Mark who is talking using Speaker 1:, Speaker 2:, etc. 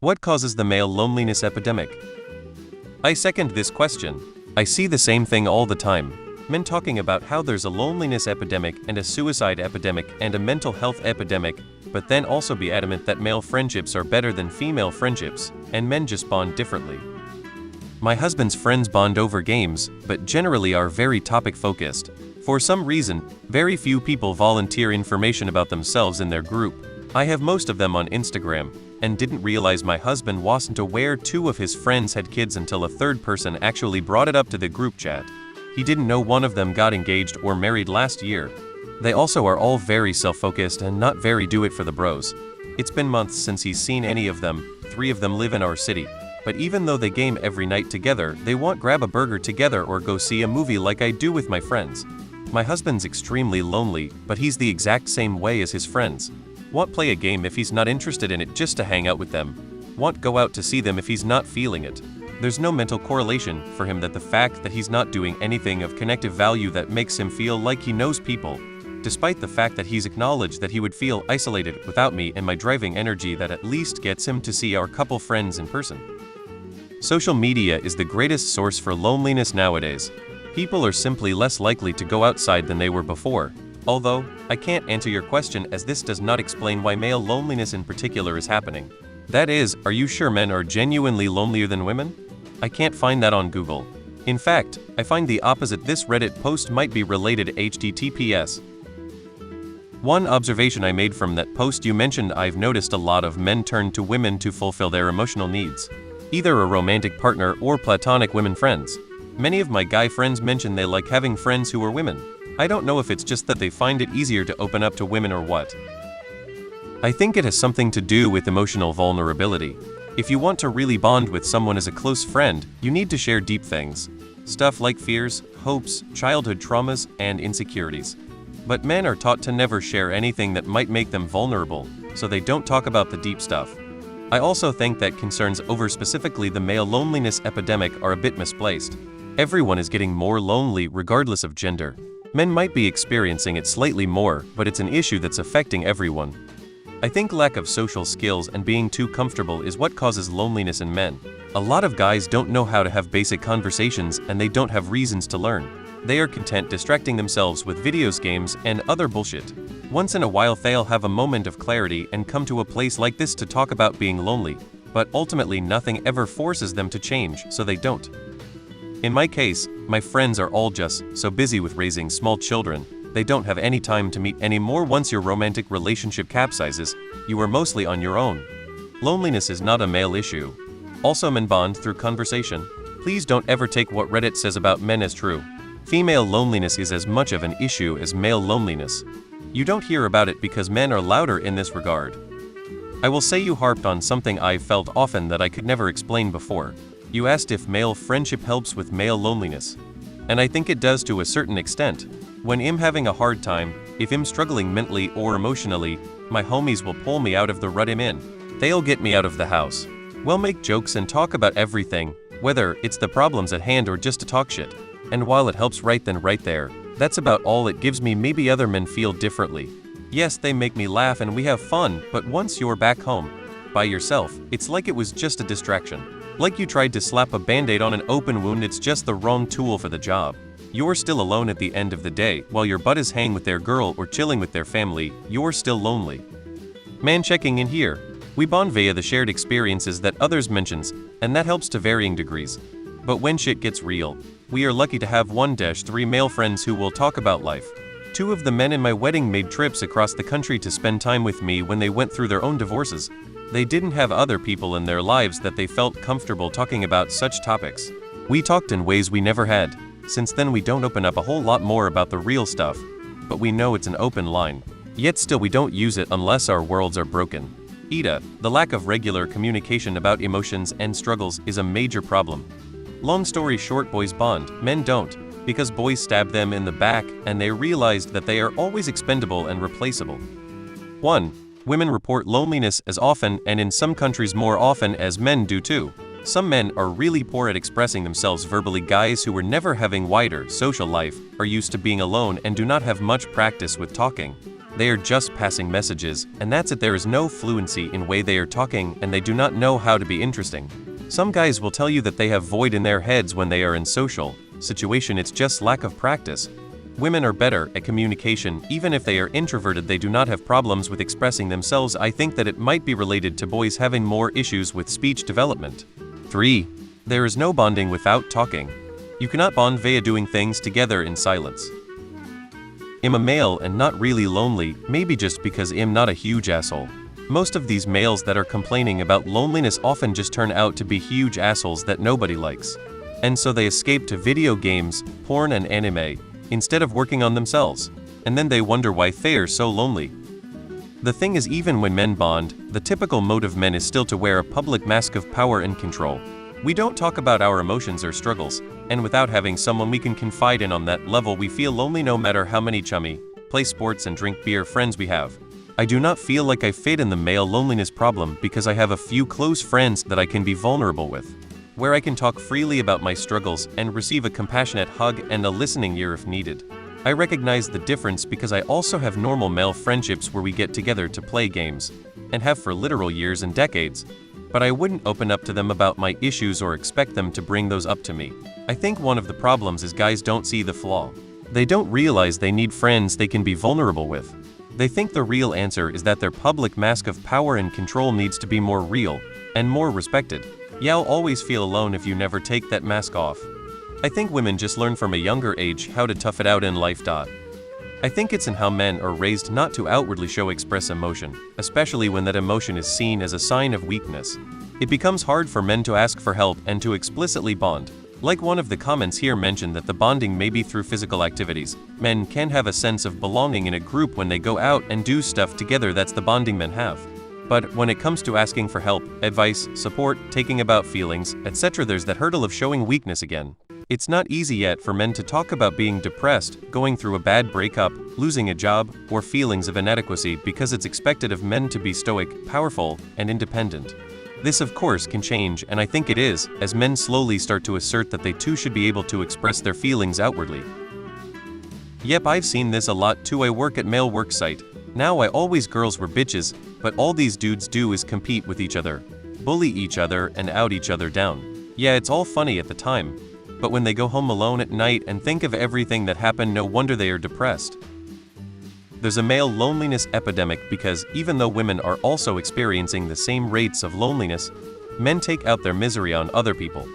Speaker 1: What causes the male loneliness epidemic? I second this question. I see the same thing all the time. Men talking about how there's a loneliness epidemic and a suicide epidemic and a mental health epidemic, but then also be adamant that male friendships are better than female friendships, and men just bond differently. My husband's friends bond over games, but generally are very topic-focused. For some reason, very few people volunteer information about themselves in their group. I have most of them on Instagram, and didn't realize my husband wasn't aware two of his friends had kids until a third person actually brought it up to the group chat. He didn't know one of them got engaged or married last year. They also are all very self-focused and not very do it for the bros. It's been months since he's seen any of them. 3 of them live in our city. But even though they game every night together, they won't grab a burger together or go see a movie like I do with my friends. My husband's extremely lonely, but he's the exact same way as his friends. Won't play a game if he's not interested in it just to hang out with them. Won't go out to see them if he's not feeling it. There's no mental correlation for him that the fact that he's not doing anything of connective value that makes him feel like he knows people, despite the fact that he's acknowledged that he would feel isolated without me and my driving energy that at least gets him to see our couple friends in person. Social media is the greatest source for loneliness nowadays. People are simply less likely to go outside than they were before. Although, I can't answer your question as this does not explain why male loneliness in particular is happening. That is, are you sure men are genuinely lonelier than women? I can't find that on Google. In fact, I find the opposite. This Reddit post might be related https. One observation I made from that post you mentioned: I've noticed a lot of men turn to women to fulfill their emotional needs. Either a romantic partner or platonic women friends. Many of my guy friends mention they like having friends who are women. I don't know if it's just that they find it easier to open up to women or what. I think it has something to do with emotional vulnerability. If you want to really bond with someone as a close friend, you need to share deep things. Stuff like fears, hopes, childhood traumas, and insecurities. But men are taught to never share anything that might make them vulnerable, so they don't talk about the deep stuff. I also think that concerns over specifically the male loneliness epidemic are a bit misplaced. Everyone is getting more lonely regardless of gender. Men might be experiencing it slightly more, but it's an issue that's affecting everyone. I think lack of social skills and being too comfortable is what causes loneliness in men. A lot of guys don't know how to have basic conversations and they don't have reasons to learn. They are content distracting themselves with videos, games, and other bullshit. Once in a while they'll have a moment of clarity and come to a place like this to talk about being lonely, but ultimately nothing ever forces them to change, so they don't. In my case, my friends are all just so busy with raising small children, they don't have any time to meet anymore. Once your romantic relationship capsizes, you are mostly on your own. Loneliness is not a male issue. Also, men bond through conversation. Please don't ever take what Reddit says about men as true. Female loneliness is as much of an issue as male loneliness. You don't hear about it because men are louder in this regard. I will say you harped on something I've felt often that I could never explain before. You asked if male friendship helps with male loneliness. And I think it does to a certain extent. When I'm having a hard time, if I'm struggling mentally or emotionally, my homies will pull me out of the rut I'm in. They'll get me out of the house. We'll make jokes and talk about everything, whether it's the problems at hand or just to talk shit. And while it helps right then right there, that's about all it gives me. Maybe other men feel differently. Yes, they make me laugh and we have fun, but once you're back home, by yourself, it's like it was just a distraction. Like you tried to slap a band-aid on an open wound. It's just the wrong tool for the job. You're still alone at the end of the day. While your buddies hang with their girl or chilling with their family, you're still lonely. Man, checking in here. We bond via the shared experiences that others mentions, and that helps to varying degrees. But when shit gets real, we are lucky to have 1-3 male friends who will talk about life. 2 of the men in my wedding made trips across the country to spend time with me when they went through their own divorces. They didn't have other people in their lives that they felt comfortable talking about such topics. We talked in ways we never had. Since then we don't open up a whole lot more about the real stuff. But we know it's an open line. Yet still we don't use it unless our worlds are broken. The lack of regular communication about emotions and struggles is a major problem. Long story short, boys bond, men don't, because boys stab them in the back and they realized that they are always expendable and replaceable. 1. Women report loneliness as often, and in some countries more often, as men do too. Some men are really poor at expressing themselves verbally. Guys who were never having wider social life are used to being alone and do not have much practice with talking. They are just passing messages, and that's it. There is no fluency in way they are talking, and they do not know how to be interesting. Some guys will tell you that they have void in their heads when they are in social situation. It's just lack of practice. Women are better at communication. Even if they are introverted, they do not have problems with expressing themselves. I think that it might be related to boys having more issues with speech development. 3. There is no bonding without talking. You cannot bond via doing things together in silence. I'm a male and not really lonely, maybe just because I'm not a huge asshole. Most of these males that are complaining about loneliness often just turn out to be huge assholes that nobody likes. And so they escape to video games, porn and anime, instead of working on themselves. And then they wonder why they're so lonely. The thing is, even when men bond, the typical mode of men is still to wear a public mask of power and control. We don't talk about our emotions or struggles, and without having someone we can confide in on that level, we feel lonely no matter how many chummy, play sports and drink beer friends we have. I do not feel like I fit in the male loneliness problem because I have a few close friends that I can be vulnerable with, where I can talk freely about my struggles and receive a compassionate hug and a listening ear if needed. I recognize the difference because I also have normal male friendships where we get together to play games, and have for literal years and decades, but I wouldn't open up to them about my issues or expect them to bring those up to me. I think one of the problems is guys don't see the flaw. They don't realize they need friends they can be vulnerable with. They think the real answer is that their public mask of power and control needs to be more real and more respected. You'll always feel alone if you never take that mask off. I think women just learn from a younger age how to tough it out in life. I think it's in how men are raised not to outwardly express emotion, especially when that emotion is seen as a sign of weakness. It becomes hard for men to ask for help and to explicitly bond. Like one of the comments here mentioned that the bonding may be through physical activities. Men can have a sense of belonging in a group when they go out and do stuff together. That's the bonding men have. But when it comes to asking for help, advice, support, taking about feelings, etc., there's that hurdle of showing weakness again. It's not easy yet for men to talk about being depressed, going through a bad breakup, losing a job, or feelings of inadequacy because it's expected of men to be stoic, powerful, and independent. This of course can change, and I think it is, as men slowly start to assert that they too should be able to express their feelings outwardly. Yep, I've seen this a lot too. I work at male work site. Now I always girls were bitches, but all these dudes do is compete with each other, bully each other and out each other down. Yeah, it's all funny at the time, but when they go home alone at night and think of everything that happened, no wonder they are depressed. There's a male loneliness epidemic because even though women are also experiencing the same rates of loneliness, men take out their misery on other people.